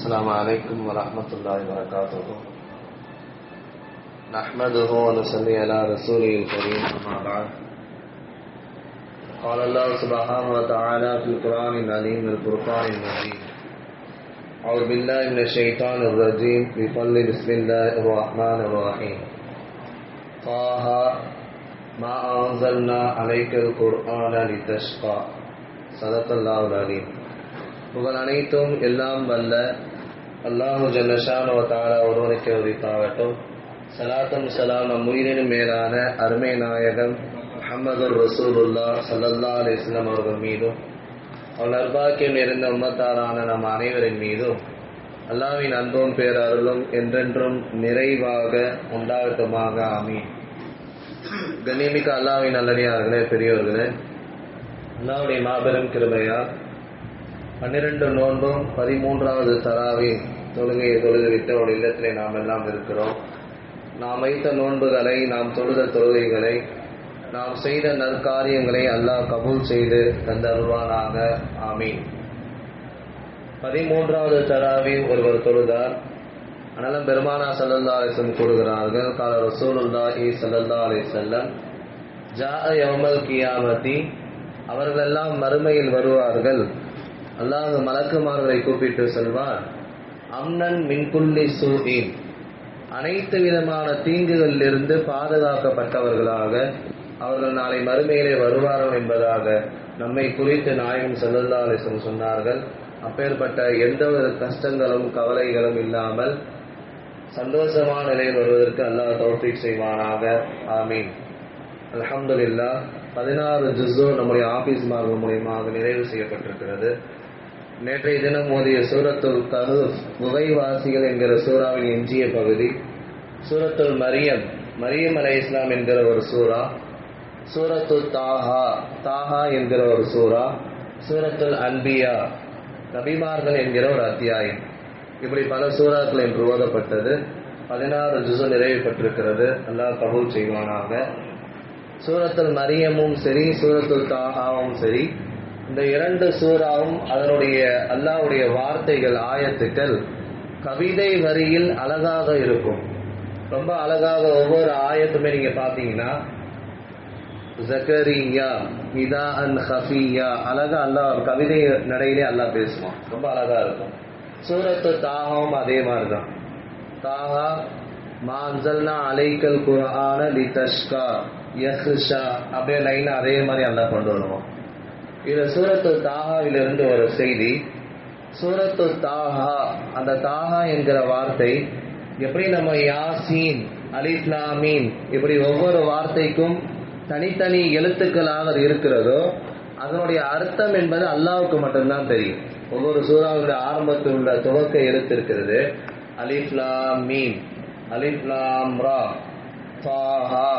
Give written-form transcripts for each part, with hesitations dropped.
السلام عليكم ورحمة الله وبركاته. نحمده ونصلي على رسوله الكريم أما بعد. قال الله سبحانه وتعالى في القرآن العظيم والفرقان المجيد. أعوذ بالله من الشيطان الرجيم. بسم الله الرحمن الرحيم. طه ما أنزلنا عليك القرآن لتشقى. صدق الله العظيم. புகழ் அனைத்தும் எல்லாம் வல்ல அல்லாஹு ஜல்லஷானு வ தஆலா ஒருவனுக்கு உரித்தாகட்டும். ஸலாத்தும் ஸலாம் நம் உயிரினும் மேலான அருமை நாயகம் முஹம்மதுர் ரசூலுல்லாஹ் ஸல்லல்லாஹு அலைஹி வஸல்லம் அவர்கள் மீதும் அவள் நற்பாக்கியம் நிறைந்த உம்மத்தாரான நம் அனைவரின் மீதும் அல்லாஹ்வின் அன்பும் பேரருளும் என்றென்றும் நிறைவாக உண்டாகட்டுமாக. ஆமீன். கண்ணியமிக்க அல்லாஹ்வின் நல்லடியார்களே, பெரியோர்களே, அல்லாஹ்வுடைய மாபெரும் கிருபையால் 12 நோன்பும் 13வது தராவி தொழுகையை தொழுதுவிட்டு ஒரு இல்லத்திலே நாம் எல்லாம் இருக்கிறோம். நாம் வைத்த நோன்புகளை, நாம் தொழுத தொழுகைகளை, நாம் செய்த நற்காரியங்களை அல்லாஹ் கபூல் செய்து தந்தருள்வானாக. ஆமீன். 13வது தராவி ஒருவர் தொழுதார். ஆனாலும் பெருமானா ஸல்லல்லாஹு அலைஹி வஸல்லம் கூறுகிறார்கள், கால ரசூலுல்லாஹி ஸல்லல்லாஹு அலைஹி வஸல்லம், ஜாஅ யௌமல் கியாமத்தி, அவர்களெல்லாம் மறுமையில் வருவார்கள். அல்லாஹ் மலக்குமார்களை கூப்பிட்டு சொல்வார், அம்னன் மின் குல்லி சூஇன், அனைத்து விதமான தீங்குகளிலிருந்து பாதுகாக்கப்பட்டவர்களாக அவர்கள் நாளை மறுமையிலே வருவார்கள் என்பதாக நம்மை குறித்து நாயகம் ஸல்லல்லாஹு அலைஹி வஸல்லம் சொன்னார்கள். அப்பேற்பட்ட எந்த ஒரு கஷ்டங்களும் கவலைகளும் இல்லாமல் சந்தோஷமான நிலையில் வருவதற்கு அல்லாஹ் தௌஃபீக் செய்வானாக. ஆமீன். அல்ஹம்துலில்லாஹ். 16 ஜுஸு நம்முடைய ஆபீஸ் மார்க்கம் மூலமாக நிறைவு செய்யப்பட்டிருக்கிறது. நேற்றைய தினம் ஓதிய சூரத்துல் கஹஃப், குகைவாசிகள் என்கிற சூறாவின் எஞ்சிய பகுதி, சூரத்துல் மரியம், மரியம் அலைஹிஸ்ஸலாம் என்கிற ஒரு சூரா, சூரத்துல் தாஹா என்கிற ஒரு சூரா, சூரத்துல் அன்பியா, நபிமார்கள் என்கிற ஒரு அத்தியாயம், இப்படி பல சூறாக்கள் என்று ஓதப்பட்டது. 16 ஜுஸு நிறைவு பெற்றிருக்கிறது. அல்லாஹ் கபூல் செய்வானாக. சூரத்துல் மரியமும் சரி, சூரத்துல் தாஹாவும் சரி, இந்த 2 சூறாவும் அதனுடைய அல்லாஹ்வுடைய வார்த்தைகள், ஆயத்துக்கள் கவிதை வரியில் அழகாக இருக்கும். ரொம்ப அழகாக ஒவ்வொரு ஆயத்துமே நீங்க பார்த்தீங்கன்னா ஜக்கரியா நிதாஅன் ஹஃபியா, அழகா அல்லாஹ் கவிதை நடையிலே அல்லாஹ் பேசுவான். ரொம்ப அழகா இருக்கும். சூரத்து தாஹாவும் அதே மாதிரிதான். தாஹா மா அன்ஸல்னா அலைக்கல் குர்ஆன லிதஷ்கா யஹ்ஷா, அப்படியே லைனா அதே மாதிரி அல்லாஹ் கொண்டு வருவோம். இது சூரத்து தாஹாவிலிருந்து ஒரு செய்தி. சூரத்து தாஹா, அந்த தாஹா என்கிற வார்த்தை எப்படி நம்ம யாசீன், அலிஃப் லாம் மீம் இப்படி ஒவ்வொரு வார்த்தைக்கும் தனித்தனி எழுத்துக்களாக இருக்கிறதோ, அதனுடைய அர்த்தம் என்பது அல்லாஹ்வுக்கு மட்டும்தான் தெரியும். ஒவ்வொரு சூறாவுடைய ஆரம்பத்தில் உள்ள துவக்க எழுத்து இருக்கிறது, அலிஃப் லாம் மீம், அலிஃப் லாம் ரா, தாஹா,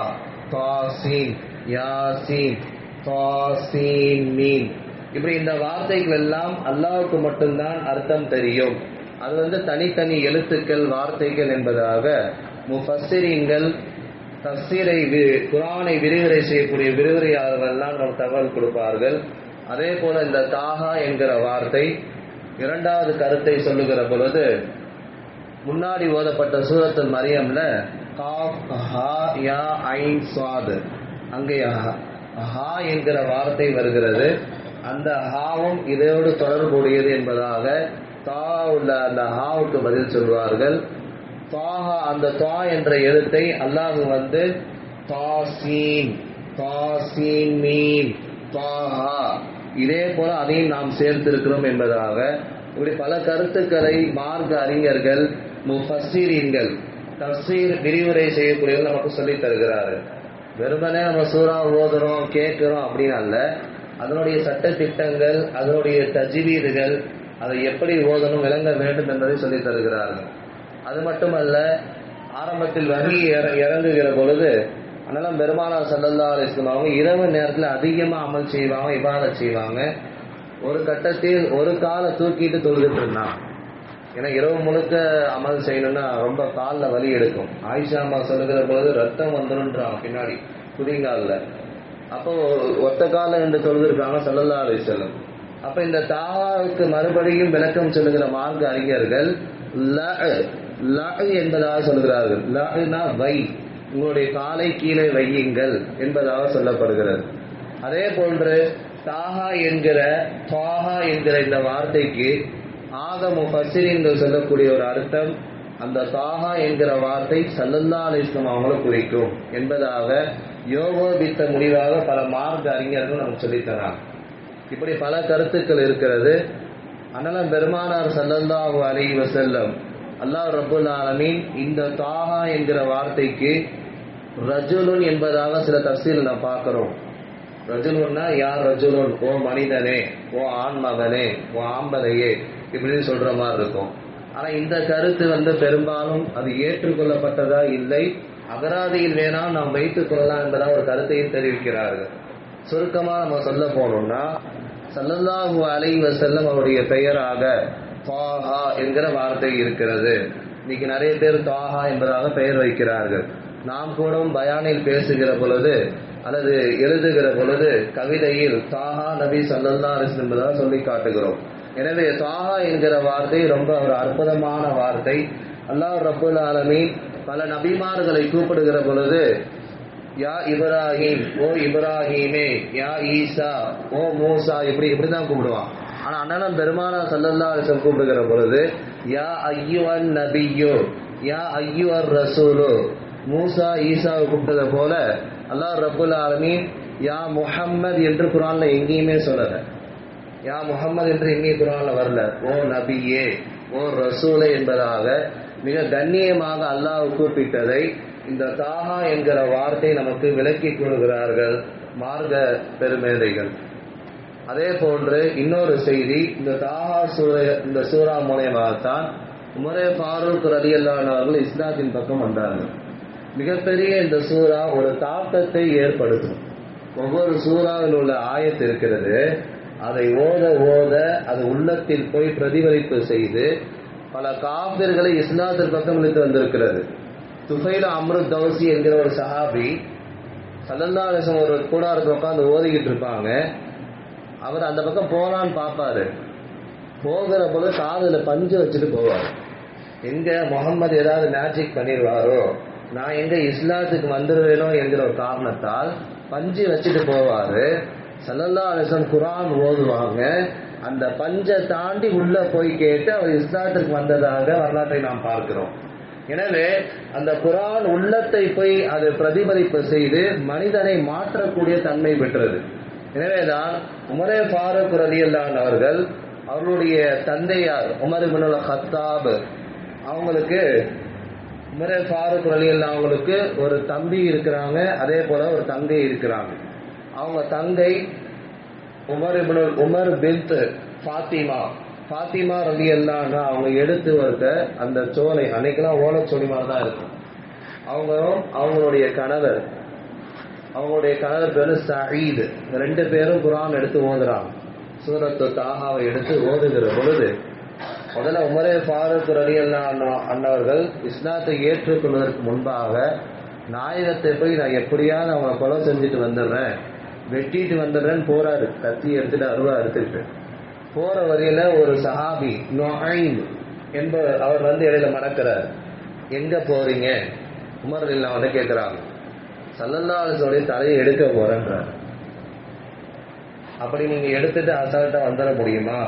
தாசீன், யாசீன், தாசீன் மீம், இப்படி இந்த வார்த்தைகள் எல்லாம் அல்லாஹ்வுக்கு மட்டும்தான் அர்த்தம் தெரியும். அது தனித்தனி எழுத்துக்கள், வார்த்தைகள் என்பதாக முஃபஸ்ஸிரீன்கள், தஃசீரை, குர்ஆனை விரிவுரை செய்யக்கூடிய விரிவுரையாளர்கள் எல்லாம் நம்ம தகவல் கொடுப்பார்கள். அதே போல இந்த தாஹா என்கிற வார்த்தை 2வது கருத்தை சொல்லுகிற பொழுது, முன்னாடி ஓதப்பட்ட சூரத்துல் மரியம்ல காஃப் ஹா யா ஐன் ஸாத், அங்கே ஹா என்கிற வார்த்தை வருகிறது. அந்த ஹாவும் இதோடு தொடர்புடையது என்பதாக தா உள்ள அந்த ஹாவுக்கு பதில் சொல்வார்கள். தாஹா, அந்த தா என்ற எழுத்தை அல்லாஹ் தாசீன், தாசீன் மீம், தாஹா, இதே போல அதையும் நாம் சேர்த்திருக்கிறோம் என்பதாக இப்படி பல கருத்துக்களை மார்க்க அறிஞர்கள், முஃபஸ்ஸிரீன்கள், தஃசீர் விரிவுரை செய்யக்கூடியவர்கள் நமக்கு சொல்லித் தருகிறார்கள். வெறுமனே நம்ம சூறா ஓதுறோம், கேட்கிறோம் அப்படின்னு அல்ல, அதனுடைய சட்ட திட்டங்கள், அதனுடைய தஜ்வீதுகள், அதை எப்படி ஓதணும், விளங்க வேண்டும் என்பதை சொல்லித் தருகிறார்கள். அது மட்டுமல்ல, ஆரம்பத்தில் வஹி இறங்குகிற பொழுது அதனால பெருமானார் ஸல்லல்லாஹு அலைஹி வஸல்லம் அவங்க இரவு நேரத்தில் அதிகமாக அமல் செய்வாங்க, இபாதத் செய்வாங்க. ஒரு கட்டத்தில் ஒரு காலை தூக்கிட்டு தொழுதுட்டு இருந்தான். ஏன்னா இரவு முழுக்க அமல் செய்யணும்னா ரொம்ப காலில் வலி எடுக்கும். ஆயிஷா அம்மா சொல்லுகிற பொழுது ரத்தம் வந்துருன்றாங்க பின்னாடி குதிங்காலில். அப்போ ஒத்த காலில் என்று தொழுதுருக்காங்க ஸல்லல்லாஹு அலைஹி வஸல்லம். அப்ப இந்த தாஹாவுக்கு மறுபடியும் விளக்கம் சொல்லுகிற மார்க்க அறிஞர்கள் என்பதாக சொல்கிறார்கள். லனா வை, உங்களுடைய காலை கீழே வையுங்கள் என்பதாக சொல்லப்படுகிறது. அதே போன்று தாஹா என்கிற இந்த வார்த்தைக்கு ஆக முஃபஸ்ஸிரீன்கள் சொல்லக்கூடிய ஒரு அர்த்தம், அந்த தாஹா என்கிற வார்த்தை ஸல்லல்லாஹு அலைஹி வஸல்லம் அவங்களை குறிக்கும் என்பதாக யோகோபித்த முடிவாக பல மார்க்க அறிஞர்கள் நமக்கு சொல்லித்தராங்க. இப்படி பல கருத்துக்கள் இருக்கிறது. அண்ணலம் பெருமானார் ஸல்லல்லாஹு அலைஹி வஸல்லம் அல்லாஹ் ரப்புல் ஆலமீன் இந்த தாஹா என்கிற வார்த்தைக்கு ரஜுலுன் என்பதாக சில தஃசீல் நாம் பார்க்கிறோம். ரஜுலுன்னா யார் ரஜுலுன், ஓ மனிதனே, ஓ ஆண்மகனே, ஓ ஆம்பளையே, இப்படின்னு சொல்ற மாதிரி இருக்கும். ஆனா இந்த கருத்து பெரும்பாலும் அது ஏற்றுக்கொள்ளப்பட்டதா இல்லை, அகராதியில் வேணால் நாம் வைத்துக் கொள்ளலாம் என்பதாக ஒரு கருத்தையும் தெரிவிக்கிறார்கள். சுருக்கமா நம்ம சொல்ல போனோம்னா, ஸல்லல்லாஹு அலைஹி வஸல்லம் அவருடைய பெயராக தாஹா என்கிற வார்த்தை இருக்கிறது. இன்னைக்கு நிறைய பேர் தாஹா என்பதாக பெயர் வைக்கிறார்கள். நாம் கூட பயானில் பேசுகிற பொழுது அல்லது எழுதுகிற பொழுது கவிதையில் தாஹா நபி ஸல்லல்லாஹு அலைஹி வஸல்லம் என்பதாக சொல்லி காட்டுகிறோம். எனவே தாஹா என்கிற வார்த்தை ரொம்ப ஒரு அற்புதமான வார்த்தை. அல்லாஹ் ரப்புல் ஆலமீன் பல நபிமார்களை கூப்பிடுகிற பொழுது யா இப்ராஹிம், ஓ இப்ராஹிமே, யா ஈசா, ஓ மூசா, இப்படிதான் கூப்பிடுவான். ஆனா அண்ணன் பெருமானார் ஸல்லல்லாஹு அலைஹி வஸல்லம் கூப்பிடுகிற பொழுது யா அய்யுவன் நபியோ, யா அய்யுவர் ரசூலு, மூசா ஈசாவை கூப்பிட்டதை போல அல்லாஹ் ரப்புல் ஆலமீன் யா முஹம்மது என்று குர்ஆன்ல எங்கேயுமே சொல்லல. யா முஹம்மது என்று எங்கேயும் குர்ஆன்ல வரல. ஓ நபியே, ஓ ரசூலே என்பதாக மிக கண்ணியமாக அல்லாஹ் கூப்பிட்டதை இந்த தாஹா என்கிற வார்த்தை நமக்கு விளக்கி கூறுகிறார்கள் மார்க்க பெருமேதைகள். அதே போன்று இன்னொரு செய்தி, இந்த தாஹா இந்த சூரா மூலமாகத்தான் உமரே ஃபாரூக் ரலியல்லாஹு அன்ஹு அவர்கள் இஸ்லாத்தின் பக்கம் வந்தார்கள். மிகப்பெரிய இந்த சூரா ஒரு தாக்கத்தை ஏற்படுத்தும். ஒவ்வொரு சூறாவில் உள்ள ஆயத்து இருக்கிறது, அதை ஓத ஓத அது உள்ளத்தில் போய் பிரதிபலிப்பு செய்து பல காபிர்களை இஸ்லாத்தின் பக்கம் இழுத்து வந்திருக்கிறது. துஃபைல் அம்ரு தௌசி என்கிற ஒரு சஹாபி ஸல்லல்லாஹு அலைஹி வஸல்லம் ஒரு கூடாரத்தில் உட்காந்து ஓதிக்கிட்டு இருப்பாங்க. அவர் அந்த பக்கம் போகலான்னு பார்ப்பாரு. போகிற போது காதுல பஞ்சு வச்சுட்டு போவார். எங்க முகம்மது ஏதாவது மேஜிக் பண்ணிடுவாரோ, நான் எங்க இஸ்லாத்துக்கு வந்துடுவேனோ என்கிற ஒரு காரணத்தால் பஞ்சு வச்சுட்டு போவாரு. ஸல்லல்லாஹு அலைஹி வஸல்லம் குர்ஆன் ஓதுவாங்க. அந்த பஞ்சை தாண்டி உள்ள போய் கேட்டு அவர் இஸ்லாத்திற்கு வந்ததாக வரலாற்றை நாம் பார்க்கிறோம். எனவே அந்த குர்ஆன் உள்ளத்தை போய் அது பிரதிபலிப்பு செய்து மனிதனை மாற்றக்கூடிய தன்மை பெற்றது. எனவேதான் உமரே ஃபாரூக் ரலியல்லாஹு அன்ஹு அவர்கள் அவர்களுடைய தந்தையார் உமர் இப்னுல் கத்தாப் அவங்களுக்கு, உமரே ஃபாரூக் ரலியல்லாஹு அவங்களுக்கு ஒரு தம்பி இருக்கிறாங்க, அதே போல ஒரு தங்கை இருக்கிறாங்க. அவங்க தங்கை உமர் பின்த் ஃபாத்திமா ரலியல்லாஹு அன்ஹா அவங்க எடுத்து வந்த அந்த சோலை, அன்னைக்கெல்லாம் ஓலைச்சோலை மாதிரி தான் இருக்கும். அவங்களுடைய கணவர் பேரு சயீத். ரெண்டு பேரும் குர்ஆன் எடுத்து ஓதுறாங்க. சூரத்து தாஹாவை எடுத்து ஓதுகிற பொழுது முதல்ல உமரே ஃபாரூக் ரலியல்லாஹு அன்ஹு இஸ்லாத்தை ஏற்றுக்கொள்வதற்கு முன்பாக நாயகத்தை போய் நான் எப்படியாவது அவங்களை கொலை செஞ்சுட்டு வந்துடுறேன், வெட்டிட்டு வந்துடுறேன்னு போறாரு. கத்தி எடுத்துட்டு அருவா எடுத்துட்டு போற வரையில ஒரு சஹாபி நுஐம் என்பவர் அவர் இடையில மடக்கிறார். எங்க போறீங்க உமர் ரலியல்லாஹு கேட்கிறாங்க. ஸல்லல்லாஹு அலைஹி வஸல்லம் தலையை எடுக்க போறேன்றார். அப்படி நீங்க எடுத்துட்டு அசால்ட்டா வந்துட முடியுமா?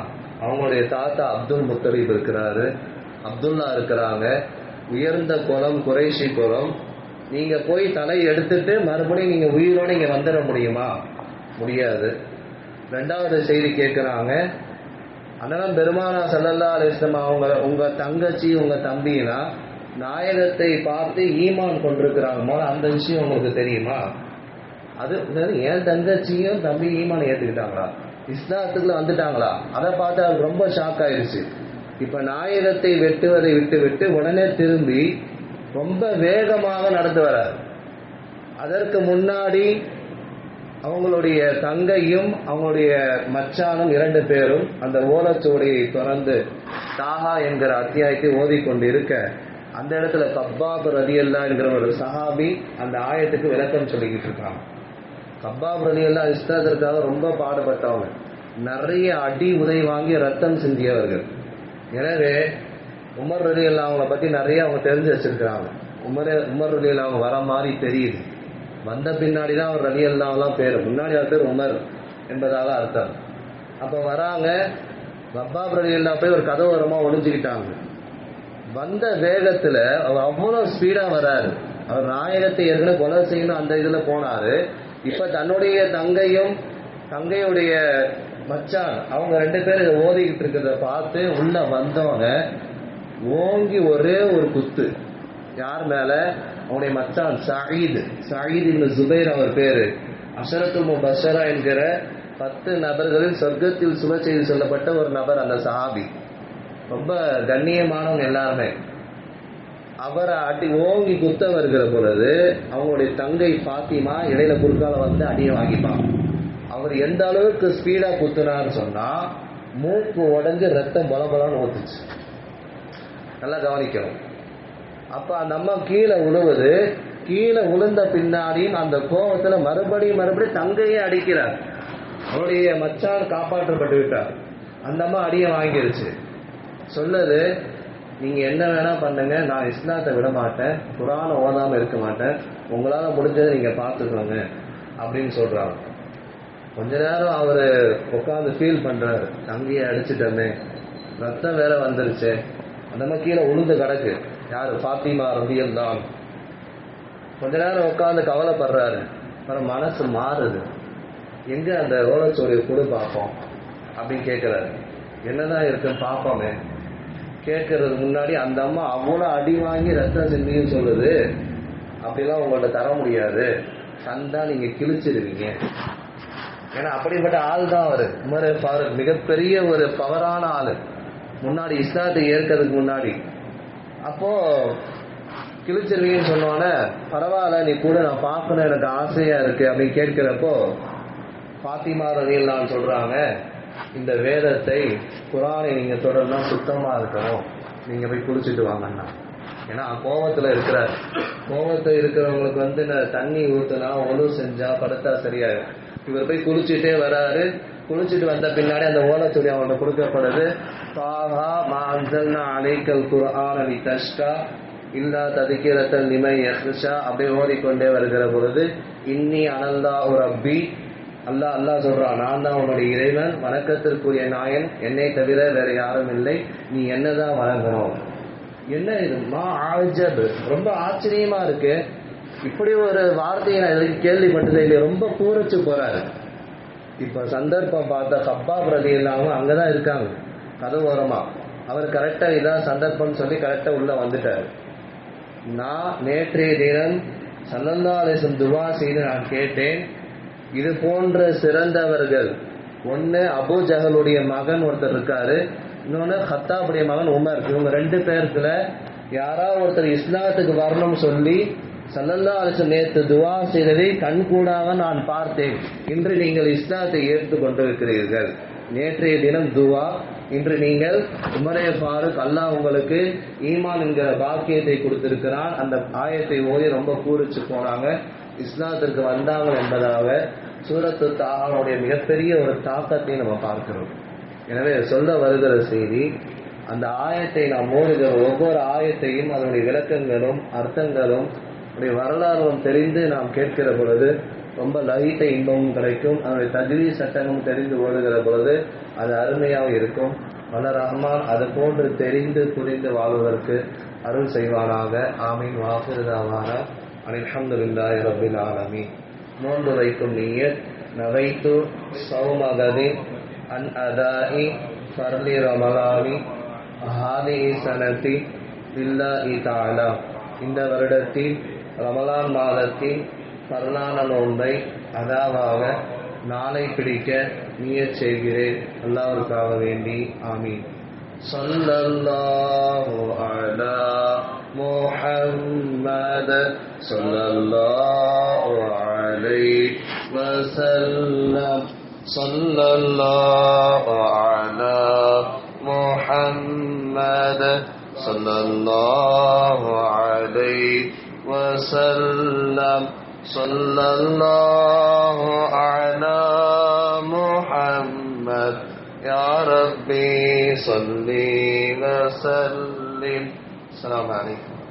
அவங்களுடைய தாத்தா அப்துல் முத்தலிப் இருக்கிறாரு, அப்துல்லா இருக்கிறாங்க, உயர்ந்த குலம், குறைஷி குலம். நீங்க போய் தலையை எடுத்துட்டு மறுபடியும் நீங்க உயிரோட இங்க வந்துட முடியுமா? முடியாது. ரெண்டாவது செய்தி கேட்கிறாங்க, அண்ணன் பெருமானார் ஸல்லல்லாஹு அலைஹி வஸல்லம் அவங்க உங்க தங்கச்சி உங்க தம்பினா நாயகத்தை பார்த்து ஈமான் கொண்டிருக்கிறாங்க, அந்த விஷயம் உங்களுக்கு தெரியுமா? அது என் தங்கச்சியும் தம்பி ஈமான் ஏத்துக்கிட்டாங்களா, இஸ்லாத்துக்குள்ள வந்துட்டாங்களா? அதை பார்த்து அவருக்கு ரொம்ப ஷாக் ஆயிடுச்சு. இப்ப நாயகத்தை வெட்டுவதை விட்டு விட்டு உடனே திரும்பி ரொம்ப வேகமாக நடந்து வரார். அதற்கு முன்னாடி அவங்களுடைய தங்கையும் அவங்களுடைய மச்சானும் இரண்டு பேரும் அந்த ஓலைச்சுவடியை திறந்து தாஹா என்கிற அத்தியாயத்தை ஓதிக்கொண்டு இருக்க, அந்த இடத்துல கப்பாப் ரலியல்லாஹு என்கிற ஒரு சஹாபி அந்த ஆயத்துக்கு விளக்கம் சொல்லிக்கிட்டு இருக்காங்க. கப்பாப் ரலியல்லாஹு இஸ்லாத்திற்காக ரொம்ப பாடுபட்டவங்க. நிறைய அடி உதை வாங்கி ரத்தம் சிந்தியவர்கள். எனவே உமர் ரலியல்லாஹு அவங்கள பற்றி நிறைய அவங்க தெரிஞ்சு வச்சிருக்கிறாங்க. உமர் ரலியல்லாஹு அவங்க வர மாதிரி தெரியுது. வந்த பின்னாடி தான் அவர் ரலியல்லாஹுலாம் பேர், முன்னாடி அவர் பேர் உமர் என்பதாக அர்த்தம். அப்போ வராங்க, வப்பாப் ரலியல்லாஹு போய் ஒரு கதவோரமாக ஒளிஞ்சுக்கிட்டாங்க. வந்த வேகத்தில் அவர் அவ்வளோ ஸ்பீடாக வராரு. அவர் நாயகத்தை ஏற்கனவே கொலை செய்யணும் அந்த இதில் போனார். இப்போ தன்னுடைய தங்கையுடைய மச்சான் அவங்க 2 பேர் இதை ஓதிக்கிட்டு இருக்கிறத பார்த்து உள்ள வந்தவங்க ஓங்கி ஒரே ஒரு குத்து. யார் மேல? அவனுடைய மச்சான் சயீத் இப்னு ஜுபைர் அவர் பேரு. அஷரத்துல் முபஷரா என்கிற 10 நபர்களில் சொர்க்கத்தில் சுப செய்தி சொல்லப்பட்ட ஒரு நபர் அந்த சஹாபி. ரொம்ப கண்ணியமானவங்க எல்லாருமே. அவரை அடி ஓங்கி குத்த வருகிற பொழுது அவங்களுடைய தங்கை பாத்திமா இடையில குறுக்கால வந்து அடியை வாங்கிப்பாங்க. அவர் எந்த அளவுக்கு ஸ்பீடா குத்துனான்னு சொன்னா மூக்கு உடஞ்சு ரத்தம் பலபலான்னு ஊத்துச்சு. நல்லா கவனிக்கணும். அப்ப அந்த அம்மா கீழே விழுவுது. கீழே விழுந்த பின்னாடியும் அந்த கோபத்துல மறுபடியும் தங்கையே அடிக்கிறார். அவருடைய மச்சான் காப்பாற்றப்பட்டு விட்டார். அந்த அம்மா அடியை வாங்கிருச்சு. சொல்லுது, நீங்க என்ன வேணா பண்ணுங்க, நான் இஸ்லாத்தை விட மாட்டேன், குர்ஆனை ஓதாம இருக்க மாட்டேன், உங்களால முடிஞ்சதை நீங்க பார்த்துக்கோங்க அப்படின்னு சொல்றாங்க. கொஞ்ச நேரம் அவரு உட்காந்து ஃபீல் பண்றாரு, தங்கையை அடிச்சுட்டோமே, ரத்தம் வேற வந்துருச்சு. அந்த மாதிரி கீழே உளுந்து கிடக்கு. யாரு? ஃபாத்திமா ரலியல்லாஹு. கொஞ்ச நேரம் உட்காந்து கவலைப்படுறாரு. அப்புறம் மனசு மாறுது. எங்க அந்த ஓலைச்சுவடியை கொடு பார்ப்போம் அப்படின்னு கேட்கிறாரு. என்னதான் இருக்குன்னு பார்ப்போமே. கேட்கறதுக்கு முன்னாடி அந்த அம்மா அவ்வளோ அடி வாங்கி ரத்தம் சிந்தின்னு சொல்லுது, அப்படிலாம் உங்கள்ட்ட தர முடியாது, தந்தா நீங்க கிழிச்சிருவீங்க. ஏன்னா அப்படிப்பட்ட ஆள் தான் அவரு உமர் ஃபாரூக். மிகப்பெரிய ஒரு பவரான ஆளு முன்னாடி இஸ்லாத்தை ஏற்கிறதுக்கு முன்னாடி. அப்போ கிழிச்சிருவீங்கன்னு சொன்னோன்னே, பரவாயில்ல நீ கூட நான் பார்க்கணும், எனக்கு ஆசையா இருக்கு அப்படின்னு கேட்கிறப்போ ஃபாத்திமா ரலியல்லாஹு சொல்றாங்க, இந்த வேதத்தை குர்ஆனை நீங்க தொடர்ந்தா சுத்தமா இருக்கணும், நீங்க போய் குளிச்சுட்டு வாங்கன்னா. ஏன்னா கோபத்துல இருக்கிறார். கோபத்துல இருக்கிறவங்களுக்கு தண்ணி ஊத்துனா ஒழு செஞ்சா படுத்தா சரியாயிடும். இவர் போய் குளிச்சுட்டே வராரு. குளிச்சுட்டு வந்த பின்னாடி அந்த ஓலைச்சுவடி அவங்கள்ட்ட கொடுக்கப்படுது. தாஹா மா அன்ஸல்னா அலைக்கல் குர்ஆன லிதஷ்கா இல்லா தذكرةً லிமன் யக்ஷா அப்படியே ஓதிக்கொண்டே வருகிற பொழுது, இன்னி அனல்லாஹு ரப்பி, அல்லாஹ் சொல்றான், நான் தான் உன்னுடைய இறைவன், வணக்கத்திற்குரிய நாயன், என்னை தவிர வேற யாரும் இல்லை, நீ என்னதான் வணங்கணும். என்ன இது மா ஆஜப், ரொம்ப ஆச்சரியமா இருக்கு. இப்படி ஒரு வார்த்தையை நான் இதுக்கு கேள்விப்பட்டதே இல்லை. ரொம்ப பூரிச்சு போறாரு. இப்ப சந்தர்ப்பம் பார்த்தா கப்பாப் ரலியல்லாஹு அங்கதான் இருக்காங்க கதவோரமா. அவர் கரெக்டா இதான் சந்தர்ப்பம்னு சொல்லி கரெக்டா உள்ள வந்துட்டாரு. நான் நேற்றைய தினம் ஸல்லல்லாஹு அலைஹி வஸல்லம் துவா செய்து நான் கேட்டேன், இது போன்ற சிறந்தவர்கள், ஒன்னு அபூ ஜஹலுடைய மகன் ஒருத்தர் இருக்காரு, இன்னொன்னு ஹத்தாபுடைய மகன் உமர், இவங்க 2 பேருக்குல யாராவது ஒருத்தர் இஸ்லாத்துக்கு வரணும்னு சொல்லி ஸல்லல்லாஹு அலைஹி வஸல்லம் நேற்று துவா செய்ததை கண்கூடாக நான் பார்த்தேன். இன்று நீங்கள் இஸ்லாத்தை ஏற்றுக் கொண்டிருக்கிறீர்கள். நேற்றைய தினம் துவா, இன்று நீங்கள் உமரே ஃபாரூக், அல்லாஹ் உங்களுக்கு ஈமான் என்கிற பாக்கியத்தை கொடுத்திருக்கிறான். அந்த ஆயத்தை ஓதி ரொம்ப பூரிச்சு போனாங்க, இஸ்லாத்திற்கு வந்தாங்க என்பதாக சூரத்து தாஹாவுடைய மிகப்பெரிய ஒரு தாக்கத்தை நம்ம பார்க்கிறோம். எனவே சொல்ல வருகிற செய்தி, அந்த ஆயத்தை நாம் ஓதுகிற ஒவ்வொரு ஆயத்தையும் அதனுடைய விளக்கங்களும் அர்த்தங்களும் வரலாறும் தெரிந்து நாம் கேட்கிற பொழுது ரொம்ப லகித்த இன்பமும் கிடைக்கும். அதனுடைய தஜ்வீத் சட்டமும் தெரிந்து ஓடுகிற பொழுது அது அருமையாக இருக்கும். வல்ல ரஹ்மான் அது போன்று தெரிந்து புரிந்து வாழ்வதற்கு அருள் செய்வானாக. ஆமீன். வாஃபிரு தாவானா அல்ஹம்துலில்லாஹி ரப்பில் ஆலமீன். நோன்பு வைக்கும் நிய்யத், நவைத்து ஸௌமகதி அன் அதாஇ ஃபர்லி ரமலானி ஹாதிஹி ஸனதி லில்லாஹி தஆலா. இந்த வருடத்தில் ரமலான் மாதத்தில் பரலான நோன்பை அதாவாக நாளை பிடிக்க நியத் செய்கிறேன், அல்லாஹ்வுக்காக வேண்டி. ஆமீன். ஸல்லல்லாஹு அலா முஹம்மத் ஸல்லல்லாஹு அலைஹி வஸல்லம். ஸல்லல்லாஹு அலா முஹம்மத் ஸல்லல்லாஹு அலைஹி வஸல்லம். ஸல்லல்லாஹு அலா முஹம்மத் محمد يا ربي صل وسلم. السلام عليكم.